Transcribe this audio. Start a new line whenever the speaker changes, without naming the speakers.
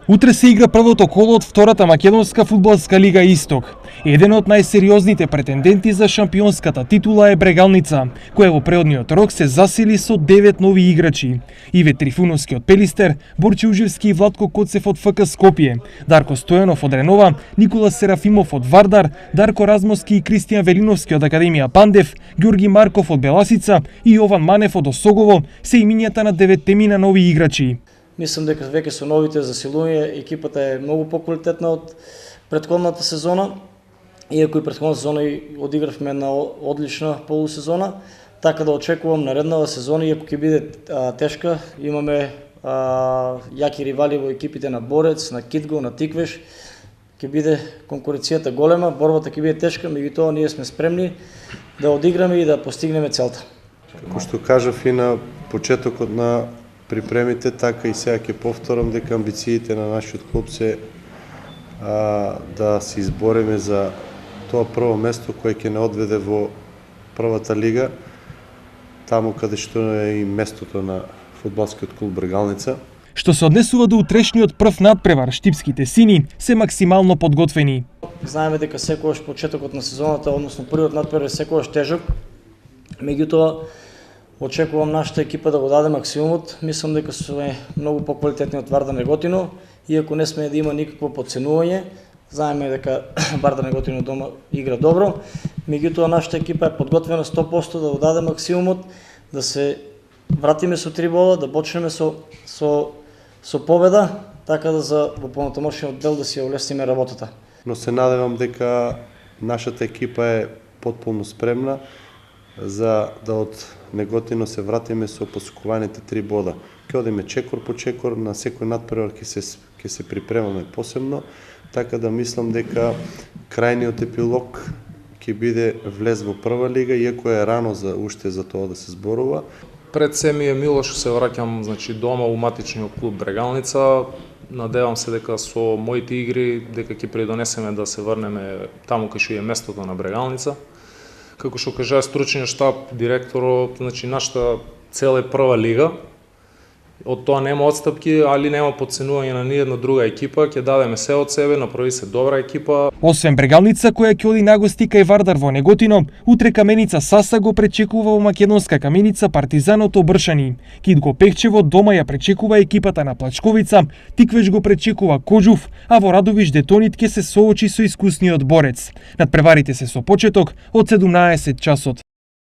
Утре се игра првото коло од втората македонска фудбалска лига Исток. Еден од најсериозните претенденти за шампионската титула е Брегалница, која во преодниот рок се засили со 9 нови играчи. Иве Трифуновски од Пелистер, Борче Ужевски и Владко Коцев од ФК Скопје, Дарко Стојанов од Ренова, Никола Серафимов од Вардар, Дарко Размовски и Кристијан Велиновски од Академија Пандев, Ѓорги Марков од Беласица и Јован Манев од Осогово се имињата на 9 нови играчи.
Мислам дека веќе со новите засилувања екипата е многу поквалитетна од претходната сезона. Иако и претходната сезона одигравме една одлична полусезона, така да очекувам наредната сезона, иако ќе биде тешка, имаме јаки ривали во екипите на Борец, на Китго, на Тиквеш. Ќе биде конкуренцијата голема, борбата ќе биде тешка, меѓутоа ние сме спремни да одиграме и да постигнеме целта.
Како што кажав и на почетокот на припремите, така и сега ќе повторам дека амбициите на нашиот клуб се да се избориме за тоа прво место кое ќе не одведе во првата лига, таму каде што е и местото на фудбалскиот клуб Брегалница.
Што се однесува до утрешниот прв надпревар, штипските сини се максимално подготвени.
Знаеме дека секогаш почетокот на сезоната, односно првиот надпревар е секогаш тежок, меѓутоа очекувам нашата екипа да го даде максимумот. Мислам дека сме многу поквалитетни од Вардар Неготино, иако не сме да има никакво подценување. Знаеме дека Вардар Неготино дома игра добро, меѓутоа нашата екипа е подготвена 100% да го даде максимумот, да се вратиме со 3 бола, да почнеме со победа, така да во понатамошниот дел да си ја улесниме работата.
Но се надевам дека нашата екипа е потполно спремна за да од Неготино се вратиме со посекуваните 3 бода. Ќе одиме чекор по чекор, на секој надпревар ќе се припремаме посебно, така да мислам дека крајниот епилог ќе биде влез во прва лига, иако е рано уште за тоа да се зборува.
Пред се ми е мило што се враќам дома у матичниот клуб Брегалница. Надевам се дека со моите игри дека ќе придонесеме да се врнеме таму кај што е местото на Брегалница. Како што кажа стручниот штаб, директорот, нашата цел е прва лига. Од тоа нема отстапки, али нема подценување на ниедна друга екипа, ќе дадеме се од себе, направи се добра екипа.
Освен Брегалница која ќе оди нагости кај Вардар во Неготино, утре Каменица Саса го пречекува во македонска Каменица Партизанот Обршани. Китго Пехчево дома ја пречекува екипата на Плачковица, Тиквеш го пречекува Коџув, а во Радовиш Детонит ќе се соочи со искусниот Борец. Надпреварите се со почеток од 17 часот.